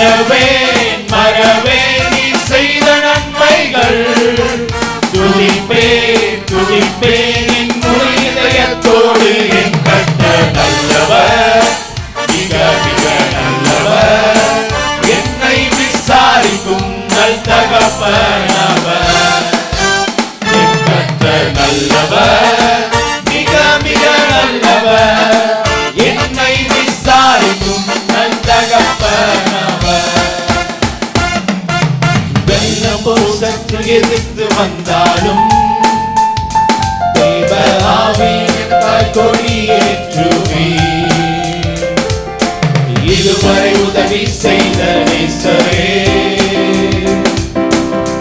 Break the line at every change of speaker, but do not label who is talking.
மறவேன் மறவேன் நீ செய்த நன்மைகள். துதிப்பேன் துதிப்பேன் என் முழு இதயத்தோடு. என் கர்த்தர் நல்லவர், மிக மிக நல்லவர். என்னை விசாரிக்கும் நல் தகப்பனவர். என் கர்த்தர் நல்லவர், மிக மிக நல்லவர். என்னை விசாரிக்கும் நல் தகப்பனவர். வெள்ளம் போல் சற்று எதிர்த்து வந்தாலும் தேவ ஆவி எனக்காய் கொடியேற்றுவீர். இதுவரை உதவி செய்த நேசரே,